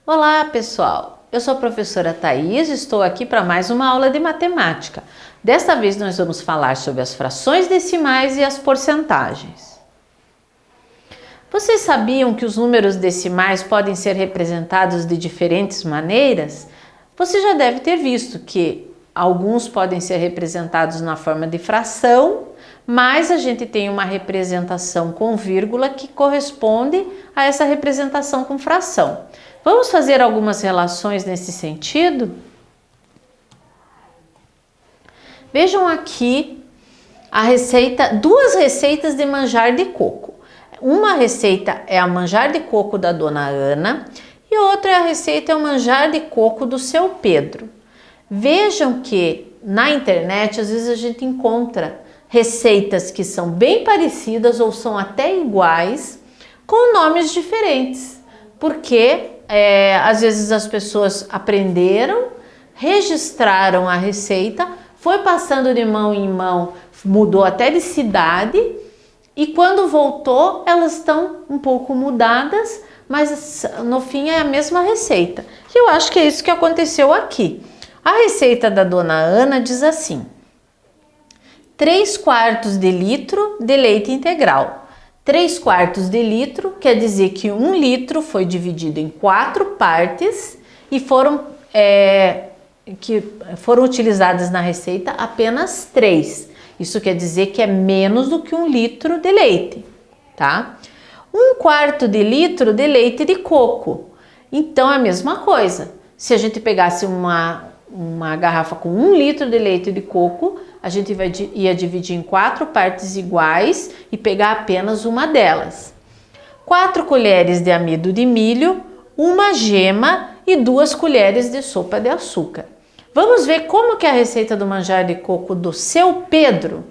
Olá, pessoal! Eu sou a professora Thaís e estou aqui para mais uma aula de matemática. Desta vez nós vamos falar sobre as frações decimais e as porcentagens. Vocês sabiam que os números decimais podem ser representados de diferentes maneiras? Você já deve ter visto que alguns podem ser representados na forma de fração, mas a gente tem uma representação com vírgula que corresponde a essa representação com fração. Vamos fazer algumas relações nesse sentido? Vejam aqui duas receitas de manjar de coco. Uma receita é a manjar de coco da dona Ana e outra receita é o manjar de coco do seu Pedro. Vejam que na internet às vezes a gente encontra receitas que são bem parecidas ou são até iguais com nomes diferentes, porque às vezes as pessoas aprenderam, registraram a receita, foi passando de mão em mão, mudou até de cidade e quando voltou elas estão um pouco mudadas, mas no fim é a mesma receita. E eu acho que é isso que aconteceu aqui. A receita da dona Ana diz assim: 3/4 de litro de leite integral. 3/4 de litro quer dizer que 1 litro foi dividido em 4 partes e foram utilizadas na receita apenas 3. Isso quer dizer que é menos do que 1 litro de leite, tá? 1/4 de litro de leite de coco. Então é a mesma coisa. Se a gente pegasse uma garrafa com 1 litro de leite de coco, a gente ia dividir em 4 partes iguais e pegar apenas uma delas. 4 colheres de amido de milho, uma gema e 2 colheres de sopa de açúcar. Vamos ver como que é a receita do manjar de coco do seu Pedro?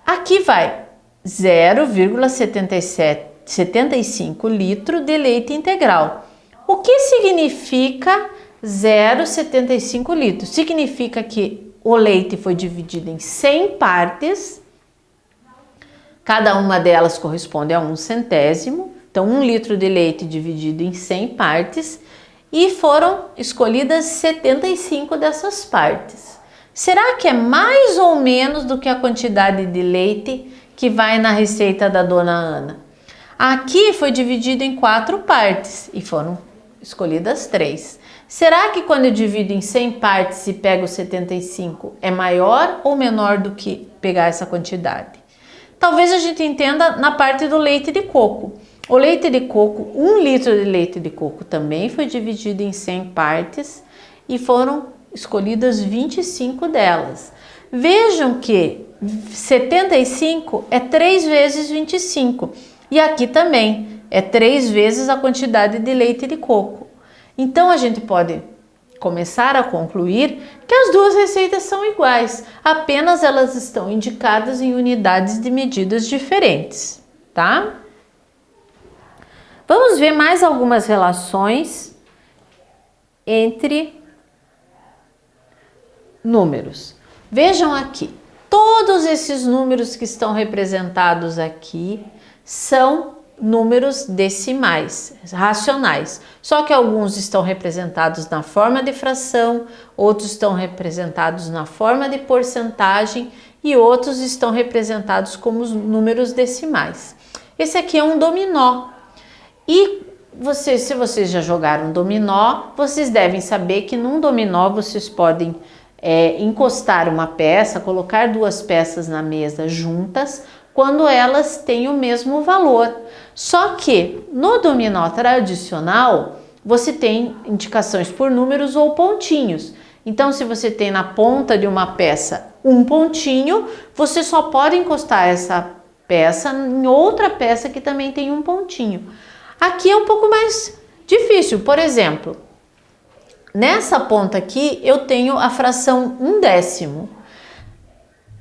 Aqui vai 0,75 litro de leite integral. O que significa 0,75 litros? Significa que o leite foi dividido em 100 partes, cada uma delas corresponde a 1 centésimo, então 1 litro de leite dividido em 100 partes e foram escolhidas 75 dessas partes. Será que é mais ou menos do que a quantidade de leite que vai na receita da dona Ana? Aqui foi dividido em 4 partes e foram escolhidas 3. Será que quando eu divido em 100 partes e pego 75 é maior ou menor do que pegar essa quantidade? Talvez a gente entenda na parte do leite de coco. O leite de coco, 1 litro de leite de coco também foi dividido em 100 partes e foram escolhidas 25 delas. Vejam que 75 é 3 vezes 25 e aqui também é 3 vezes a quantidade de leite de coco. Então a gente pode começar a concluir que as duas receitas são iguais, apenas elas estão indicadas em unidades de medidas diferentes, tá? Vamos ver mais algumas relações entre números. Vejam aqui, todos esses números que estão representados aqui são números decimais, racionais. Só que alguns estão representados na forma de fração, outros estão representados na forma de porcentagem e outros estão representados como números decimais. Esse aqui é um dominó. E se vocês já jogaram dominó, vocês devem saber que num dominó vocês podem encostar uma peça, colocar 2 peças na mesa juntas, quando elas têm o mesmo valor. Só que no dominó tradicional, você tem indicações por números ou pontinhos. Então, se você tem na ponta de uma peça um pontinho, você só pode encostar essa peça em outra peça que também tem um pontinho. Aqui é um pouco mais difícil. Por exemplo, nessa ponta aqui eu tenho a fração 1/10.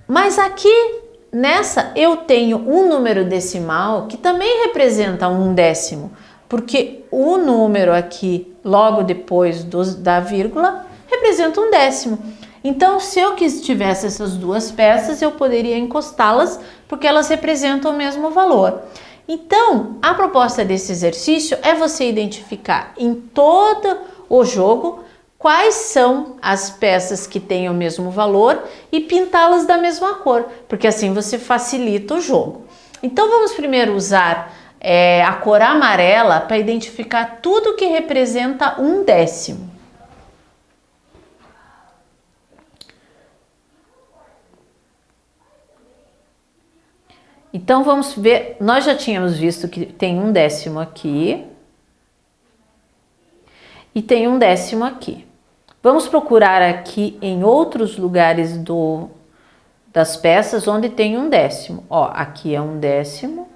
Mas aqui nessa eu tenho um número decimal que também representa 1/10, porque o número aqui logo depois da vírgula representa 1/10. Então, se eu tivesse essas duas peças, eu poderia encostá-las porque elas representam o mesmo valor. Então, a proposta desse exercício é você identificar em todo o jogo quais são as peças que têm o mesmo valor e pintá-las da mesma cor, porque assim você facilita o jogo. Então vamos primeiro usar a cor amarela para identificar tudo que representa um décimo. Então vamos ver, nós já tínhamos visto que tem um décimo aqui e tem um décimo aqui. Vamos procurar aqui em outros lugares das peças onde tem um décimo. Ó, aqui é um décimo,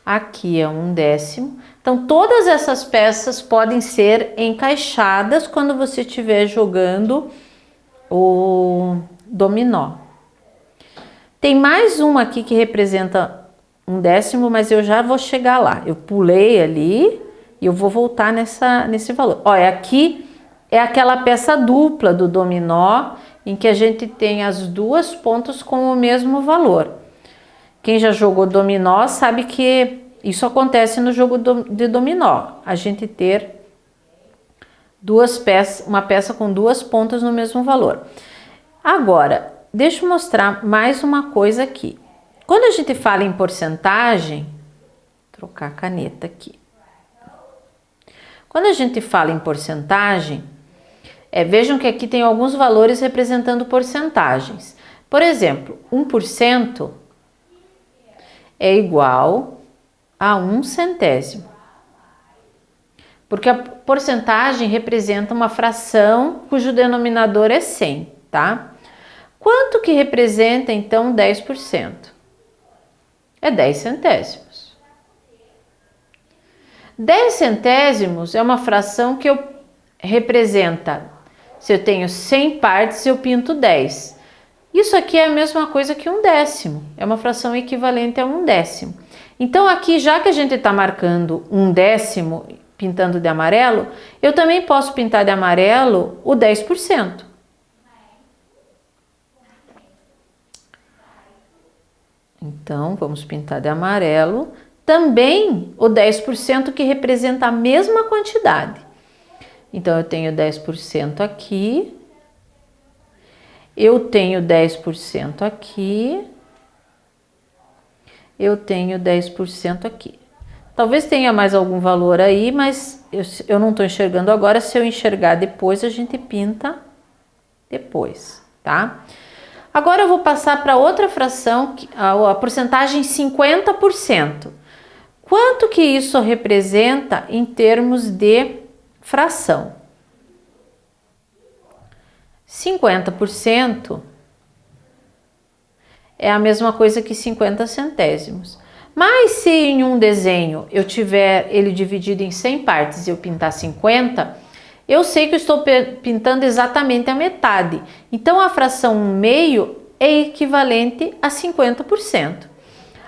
aqui é um décimo. Então todas essas peças podem ser encaixadas quando você estiver jogando o dominó. Tem mais uma aqui que representa um décimo, mas eu já vou chegar lá. Eu pulei ali e eu vou voltar nesse valor. Olha, aqui é aquela peça dupla do dominó em que a gente tem as duas pontas com o mesmo valor. Quem já jogou dominó sabe que isso acontece no jogo de dominó. A gente ter uma peça com duas pontas no mesmo valor. Agora, deixa eu mostrar mais uma coisa aqui. Quando a gente fala em porcentagem, vou trocar a caneta aqui. Quando a gente fala em porcentagem, vejam que aqui tem alguns valores representando porcentagens. Por exemplo, 1% é igual a 1 centésimo. Porque a porcentagem representa uma fração cujo denominador é 100, tá? Quanto que representa, então, 10%? É 10 centésimos. 10 centésimos é uma fração que representa, se eu tenho 100 partes, eu pinto 10. Isso aqui é a mesma coisa que um décimo, é uma fração equivalente a um décimo. Então aqui, já que a gente está marcando um décimo, pintando de amarelo, eu também posso pintar de amarelo o 10%. Então, vamos pintar de amarelo também o 10% que representa a mesma quantidade. Então, eu tenho 10% aqui, eu tenho 10% aqui, eu tenho 10% aqui. Talvez tenha mais algum valor aí, mas eu não estou enxergando agora. Se eu enxergar depois, a gente pinta depois, tá? Agora eu vou passar para outra fração, a porcentagem 50%. Quanto que isso representa em termos de fração? 50% é a mesma coisa que 50 centésimos. Mas se em um desenho eu tiver ele dividido em 100 partes e eu pintar 50, eu sei que eu estou pintando exatamente a metade. Então a fração 1/2 é equivalente a 50%.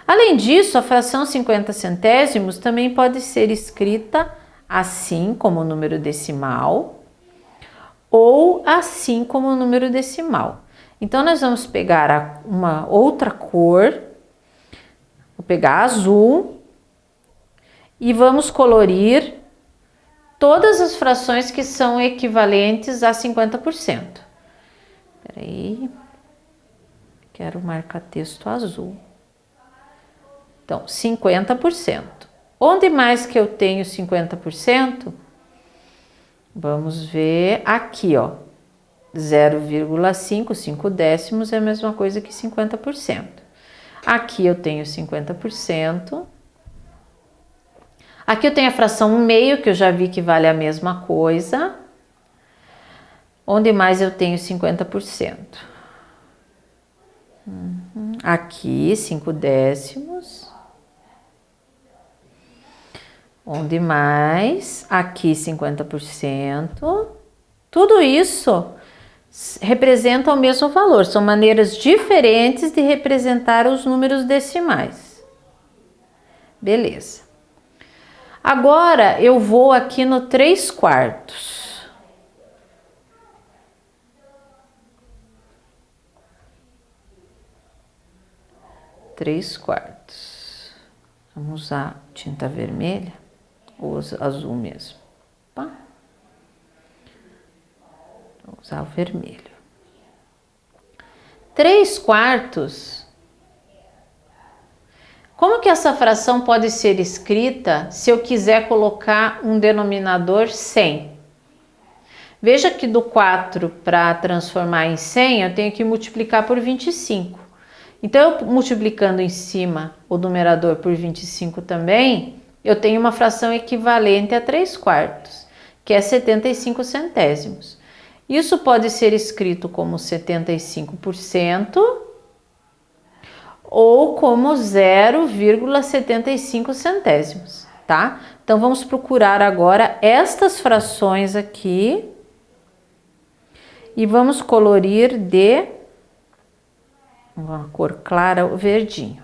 Além disso, a fração 50 centésimos também pode ser escrita assim como número decimal ou assim como número decimal. Então nós vamos pegar uma outra cor, vou pegar azul e vamos colorir todas as frações que são equivalentes a 50%. Espera aí, quero marcar texto azul. Então, 50%. Onde mais que eu tenho 50%? Vamos ver aqui, ó. 0,5, 5 décimos é a mesma coisa que 50%. Aqui eu tenho 50%. Aqui eu tenho a fração 1/2, que eu já vi que vale a mesma coisa. Onde mais eu tenho 50%? Aqui, 5 décimos. Onde mais? Aqui, 50%. Tudo isso representa o mesmo valor. São maneiras diferentes de representar os números decimais. Beleza. Agora, eu vou aqui no 3/4. Vamos usar tinta vermelha ou azul mesmo. Tá? Vou usar o vermelho. 3/4. Como que essa fração pode ser escrita se eu quiser colocar um denominador 100? Veja que do 4 para transformar em 100, eu tenho que multiplicar por 25. Então, eu multiplicando em cima o numerador por 25 também, eu tenho uma fração equivalente a 3/4, que é 75 centésimos. Isso pode ser escrito como 75% ou como 0,75 centésimos, tá? Então, vamos procurar agora estas frações aqui e vamos colorir de uma cor clara, o verdinho.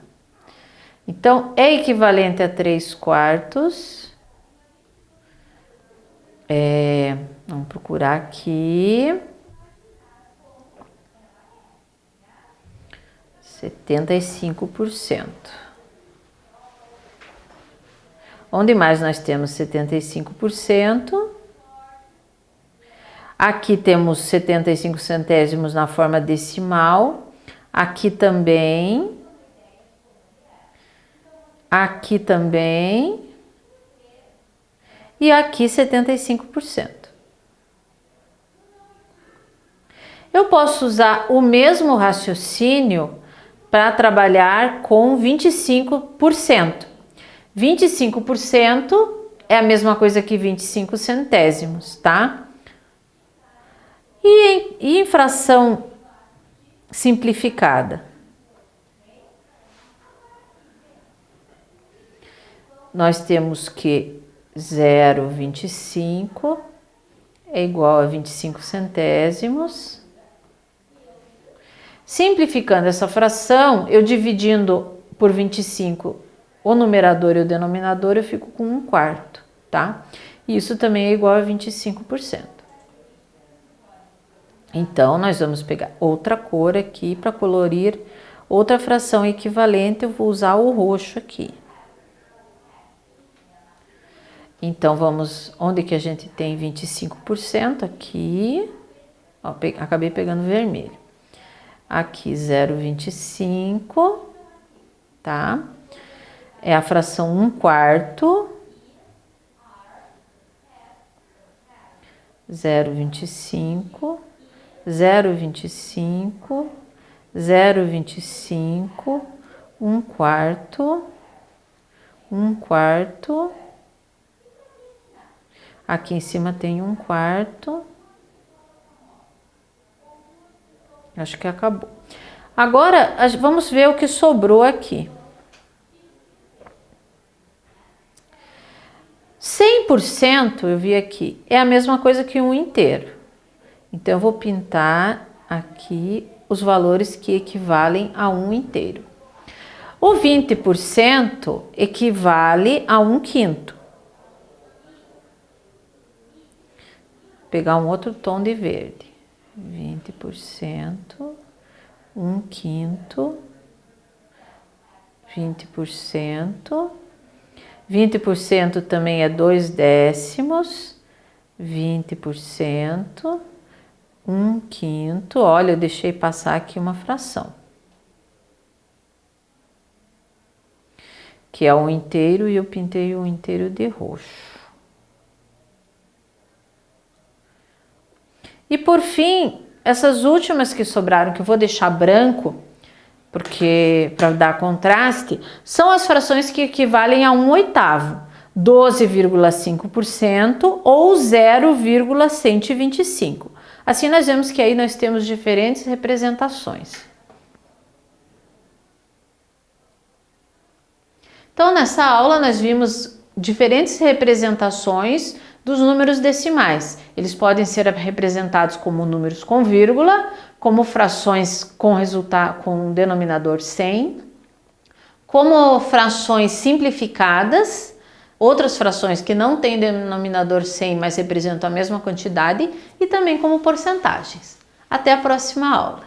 Então, é equivalente a 3/4. Vamos procurar aqui. 75%. Onde mais nós temos 75%? Aqui temos 75 centésimos na forma decimal. Aqui também. Aqui também. E aqui 75%. Eu posso usar o mesmo raciocínio para trabalhar com 25%. 25% é a mesma coisa que 25 centésimos, tá? E em fração simplificada? Nós temos que 0,25 é igual a 25 centésimos. Simplificando essa fração, eu dividindo por 25 o numerador e o denominador, eu fico com 1/4, tá? Isso também é igual a 25%. Então, nós vamos pegar outra cor aqui para colorir outra fração equivalente. Eu vou usar o roxo aqui. Então, vamos... Onde que a gente tem 25%? Aqui. Ó, acabei pegando vermelho. Aqui 0,25, tá? É a fração 1/4. 0,25, 0,25, 0,25, 1/4, 1/4. Aqui em cima tem 1/4. Acho que acabou. Agora, vamos ver o que sobrou aqui. 100%, eu vi aqui, é a mesma coisa que um inteiro. Então, eu vou pintar aqui os valores que equivalem a um inteiro. O 20% equivale a 1/5. Vou pegar um outro tom de verde. 20%, 1/5, 20%, 20% também é 2/10, 20%, 1/5, olha, eu deixei passar aqui uma fração, que é um inteiro e eu pintei um inteiro de roxo. E por fim, essas últimas que sobraram, que eu vou deixar branco, porque para dar contraste, são as frações que equivalem a 1/8, 12,5% ou 0,125. Assim nós vemos que aí nós temos diferentes representações. Então nessa aula nós vimos diferentes representações dos números decimais. Eles podem ser representados como números com vírgula, como frações com denominador 100, como frações simplificadas, outras frações que não têm denominador 100, mas representam a mesma quantidade, e também como porcentagens. Até a próxima aula.